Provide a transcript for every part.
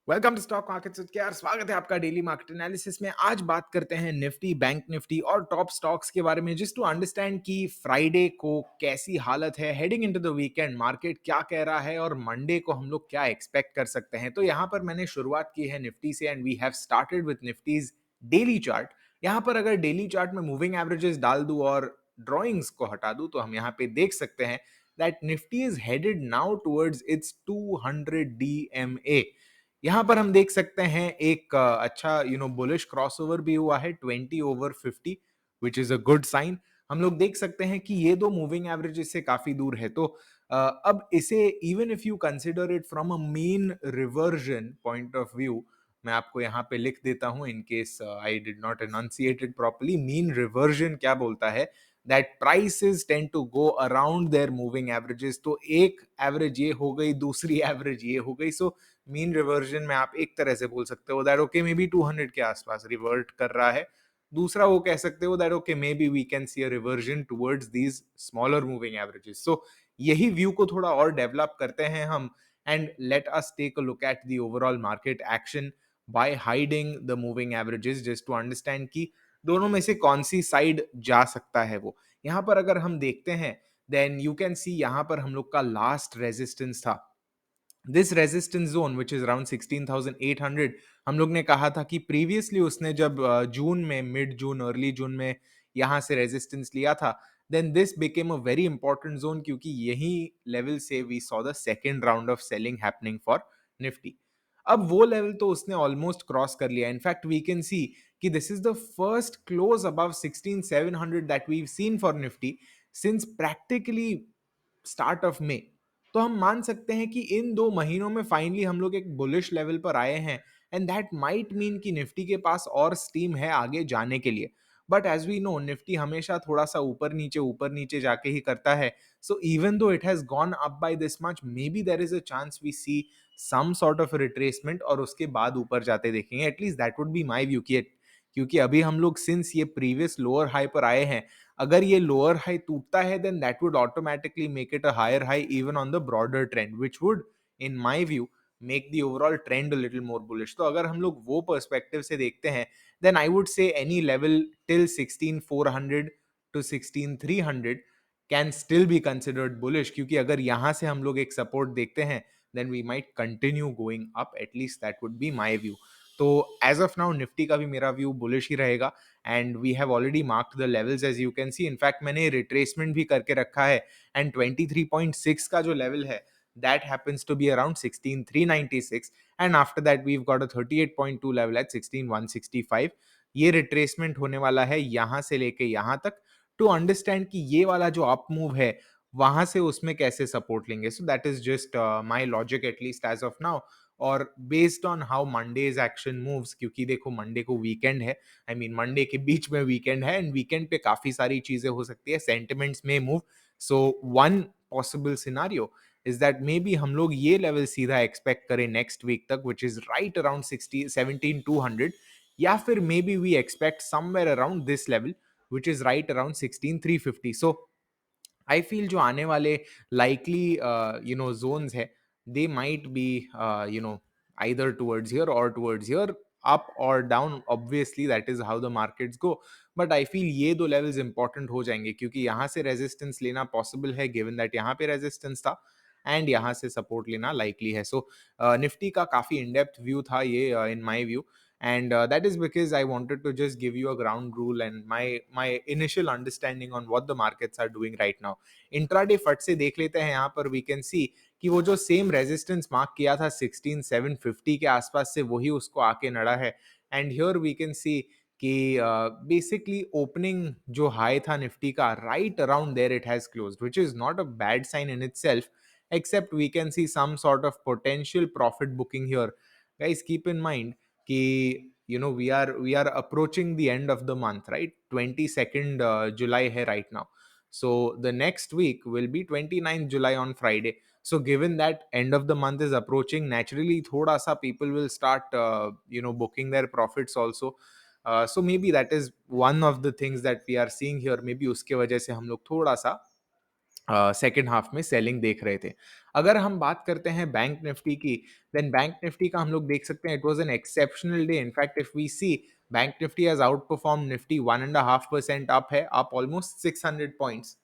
Welcome to stock markets with KR. स्वागत है आपका डेली मार्केट एनालिसिस में। आज बात करते हैं निफ्टी, बैंक निफ्टी और टॉप स्टॉक्स के बारे में, जस्ट टू अंडरस्टैंड कि फ्राइडे को कैसी हालत है, heading into the weekend market क्या कह रहा है और मंडे को हम लोग क्या एक्सपेक्ट कर सकते हैं। तो यहाँ पर मैंने शुरुआत की है निफ्टी से and we have started with Nifty's daily chart. यहाँ पर अगर डेली चार्ट में मूविंग एवरेजेस डाल दूं और ड्रॉइंग्स को हटा दूं तो हम यहाँ पे देख सकते हैं that Nifty is headed now towards it's 200 DMA। यहां पर हम देख सकते हैं एक अच्छा बुलिश क्रॉसओवर भी हुआ है 20/50, which is a good sign. हम लोग देख सकते हैं कि ये दो मूविंग एवरेजेस से काफी दूर है। तो अब इसे even if you consider it from a mean reversion point of view, मैं आपको यहाँ पे लिख देता हूं in case I did not enunciate it properly. Mean reversion क्या बोलता है that prices tend to go around their moving averages. तो एक एवरेज ये हो गई, दूसरी एवरेज ये हो गई। सो मीन रिवर्जन में आप एक तरह से बोल सकते हो दैट ओके मे बी 200 के आसपास रिवर्ट कर रहा है। दूसरा वो कह सकते हो that okay may be we can see a reversion towards these smaller moving averages. So यही व्यू को थोड़ा और डेवलप करते हैं हम and let us take a look at the overall market action by hiding the moving averages just to understand कि दोनों में से कौन सी साइड जा सकता है। वो यहाँ पर अगर हम देखते हैं देन यू कैन सी यहाँ पर हम लोग का लास्ट रेजिस्टेंस था this resistance zone which is around 16,800। हम लोग ने कहा था कि प्रीवियसली उसने जब जून में, मिड जून अर्ली जून में यहां से रेजिस्टेंस लिया था, then this became a very important zone क्योंकि यही लेवल से we saw the second round of selling happening for Nifty. अब वो लेवल तो उसने ऑलमोस्ट क्रॉस कर लिया। इनफैक्ट वी कैन सी कि this is the first close above 16,700 that we seen for Nifty since practically start of May. तो हम मान सकते हैं कि इन 2 महीनों में फाइनली हम लोग एक बुलिश लेवल पर आए हैं एंड दैट माइट मीन कि निफ्टी के पास और स्टीम है आगे जाने के लिए। But as we know Nifty हमेशा थोड़ा सा ऊपर नीचे जाके ही करता है। So even though it has gone up by this much, may be there is a chance we see some sort of retracement और उसके बाद ऊपर जाते देखेंगे। At least that would be my view कि क्योंकि अभी हम लोग सिंस ये प्रीवियस लोअर हाई पर आए हैं, अगर ये लोअर हाई टूटता है then that would automatically make it a higher high even on the broader trend which would in my view make the overall trend a little more bullish. तो अगर हम लोग वो पर्सपेक्टिव से देखते हैं then I would say any level till 16,400 to 16,300 can still be considered bullish, क्योंकि अगर यहां से हम लोग एक सपोर्ट देखते हैं then we might continue going up. At least that would be my view. तो एज ऑफ नाउ निफ्टी का भी मेरा व्यू बुलिश ही रहेगा and we have already marked the levels as you can see. In fact मैंने retracement भी करके रखा है एंड 23.6 का जो लेवल है that happens to be around 16,396 and after that we've got a 38.2 level at 16,165। ये रिट्रेसमेंट होने वाला है यहां से लेके यहां तक टू अंडरस्टैंड कि ये वाला जो अप मूव है वहां से उसमें कैसे सपोर्ट लेंगे। So that is just my logic at least as of now. और based on how Monday's action moves, क्योंकि देखो मंडे को वीकेंड है, आई मीन मंडे के बीच में वीकेंड है एंड वीकेंड पे काफी सारी चीजें हो सकती है, सेंटिमेंट्स में move. So one possible scenario is that may be हम लोग ये लेवल सीधा एक्सपेक्ट करें नेक्स्ट वीक तक विच इज राइट अराउंड 17,200, या फिर may B we expect somewhere around this level which is right around 16,350। So I feel जो आने वाले लाइकली जोन्स है they might be either towards here or towards here, up or down, obviously that is how the markets go। But I feel ये दो levels important हो जाएंगे क्योंकि यहाँ से रेजिस्टेंस लेना पॉसिबल है गिवन दैट यहाँ पे रेजिस्टेंस था एंड यहाँ से सपोर्ट लेना लाइकली है। सो निफ्टी का काफी इन डेप्थ व्यू था ये इन my view, and that is because I wanted to just give you a ground rule and my initial understanding on what the markets are doing right now। Intraday फट से देख लेते हैं। यहाँ पर we can see कि वो जो सेम रेजिस्टेंस मार्क किया था 16,750 के आसपास से वही उसको आके नड़ा है and here we can see कि बेसिकली ओपनिंग जो हाई था निफ्टी का right around there it has closed, which is not a bad sign in itself, except we can see some sort of potential profit booking here। Guys, keep in mind कि we are approaching the end of the month, right? 22nd July है right now। So the next week will be 29th July on Friday। So given that end of the month is approaching, naturally thoda sa people will start booking their profits also। So maybe that is one of the things that we are seeing here। maybe उसके वजह से हम लोग थोड़ा सा second half में selling देख रहे थे। अगर हम बात करते हैं बैंक निफ्टी की, देन बैंक निफ्टी का हम लोग देख सकते हैं it was an exceptional day. In fact if we see, bank Nifty has outperform Nifty 1.5% up है, अप ऑलमोस्ट 600 पॉइंट्स।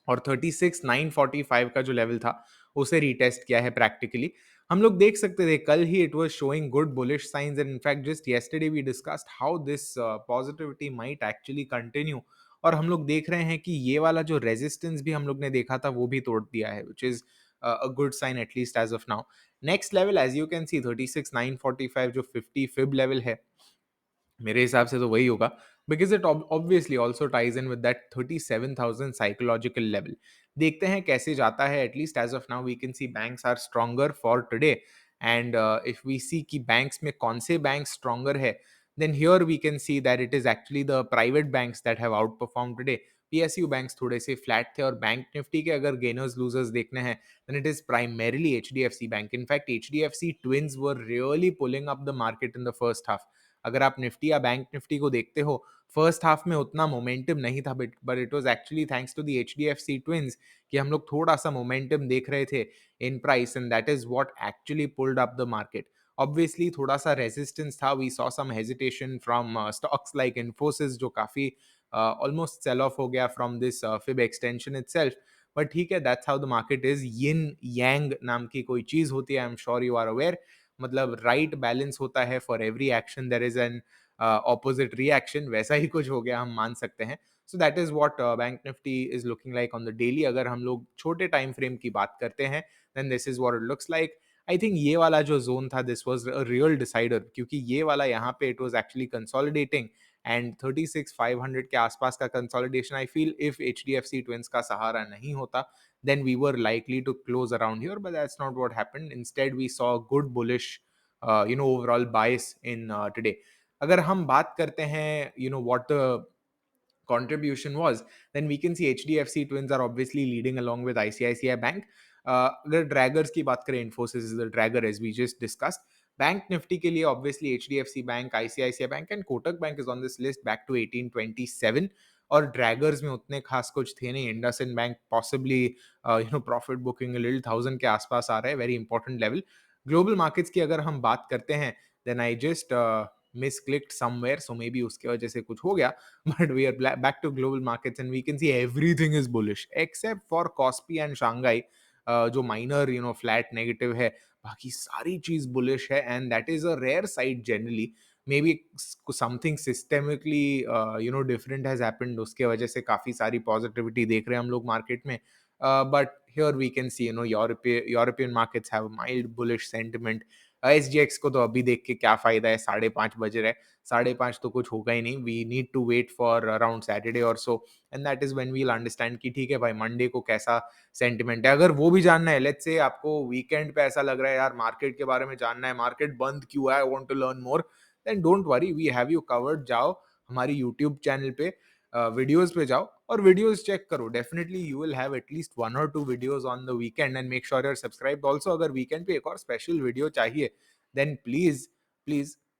और 36,945 का जो लेवल था उसे रीटेस्ट किया है प्रैक्टिकली। हम लोग देख सकते थे कल ही it was showing good bullish signs, and in fact just yesterday we discussed how this positivity might actually continue. और हम लोग देख रहे हैं कि ये वाला जो रेजिस्टेंस भी हम लोग ने देखा था वो भी तोड़ दिया है, which is a good sign at least as of now. Next level as you can see 36,945 जो 50 फिब लेवल है, मेरे हिसाब से तो वही होगा, because it obviously also ties in with that 37,000 psychological level. देखते हैं कैसे जाता है। At least as of now we can see banks are stronger for today. And if we see कि बैंक्स में कौन से बैंक स्ट्रॉन्गर है, then here we can see that it is actually the private banks that have outperform today. PSU banks थोड़े से flat थे, और bank Nifty के अगर गेनर्स लूजर्स देखने हैं, then it is primarily HDFC Bank. In fact, HDFC twins were really pulling up the market in the first half. अगर आप निफ्टी या बैंक निफ्टी को देखते हो, फर्स्ट हाफ में उतना मोमेंटम नहीं था, but it was actually thanks to the HDFC twins कि हम लोग थोड़ा सा मोमेंटम देख रहे थे in price, and that is what actually pulled up the market. Obviously थोड़ा सा रेजिस्टेंस था, we saw some hesitation from stocks like Infosys जो काफी ऑलमोस्ट सेल ऑफ हो गया from this fib extension itself. But ठीक है, that's how the market is. Yin yang नाम की कोई चीज होती है, I am sure you are aware. मतलब राइट बैलेंस होता है, for every action there is an opposite reaction, वैसा ही कुछ हो गया हम मान सकते हैं। So that is what bank Nifty is looking like on the daily. अगर हम लोग छोटे टाइम फ्रेम की बात करते हैं, then this is what it looks like. I think ये वाला जो जोन था, this was a real decider, क्योंकि ये वाला यहाँ पे it was actually consolidating, and 36,500 के आसपास का consolidation, I feel if HDFC twins का सहारा नहीं होता, then we were likely to close around here, but that's not what happened. Instead we saw good bullish overall bias in today. अगर हम बात करते हैं what the contribution was, then we can see HDFC twins are obviously leading along with ICICI Bank. अगर draggers की बात करें, Infosys is the dragger as we just discussed. Bank Nifty के लिए obviously HDFC bank, ICICI bank and Kotak bank is on this list back to 1827। और draggers में उतने खास कुछ थे नहीं। IndusInd bank possibly profit booking little 1000 के आसपास आ रहा है, very important level. Global markets की अगर हम बात करते हैं, then I just misclicked somewhere, so maybe उसके वजह से कुछ हो गया। but we are back to global markets and we can see everything is bullish except for Kospi and Shanghai, जो minor flat negative है। बाकी सारी चीज bullish है, and that is a rare sight generally. maybe something systemically different has happened, उसके वजह से काफी सारी positivity देख रहे हैं हम लोग मार्केट में। but here we can see European markets have a mild bullish sentiment। SGX को तो अभी देख के क्या फायदा है, 5:30 बज रहे हैं। 5:30 तो कुछ होगा ही नहीं। We need to wait for around Saturday और so, and that is when we will understand कि ठीक है भाई, मंडे को कैसा सेंटिमेंट है। अगर वो भी जानना है, लेट्स से आपको वीकेंड पे ऐसा लग रहा है यार मार्केट के बारे में जानना है, मार्केट बंद क्यों है, I want to learn more, then don't worry, we have you covered. जाओ हमारी यूट्यूब चैनल पे, वीडियोस पे जाओ और वीडियोस चेक करो। Definitely you will have at least 1 or 2 videos on the weekend, and make sure you are subscribed also. अगर weekend पे एक और स्पेशल वीडियो चाहिए, then please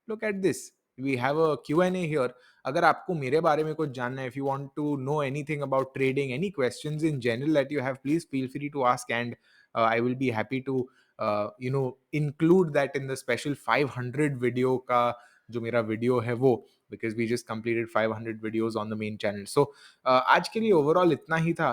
look at this, we have a Q&A here। अगर आपको मेरे बारे में कुछ जानना है, if you want to know anything about trading, any questions in general that you have, please feel free to ask, and I will be happy to include that in the special 500 video का जो मेरा video है वो, because we just completed 500 videos on the main channel। so आज के लिए overall इतना ही था।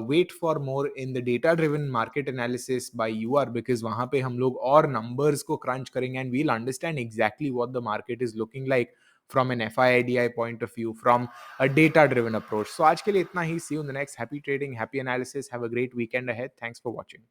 Wait for more in the data driven market analysis by UR, because वहां पे हम लोग और नंबर्स को क्रंच करेंगे, and we'll understand exactly what the market is looking like from an FIDI point of view, from a data driven approach. So आज के लिए इतना ही। See you in the next. Happy trading, happy analysis, have a great weekend ahead. Thanks for watching.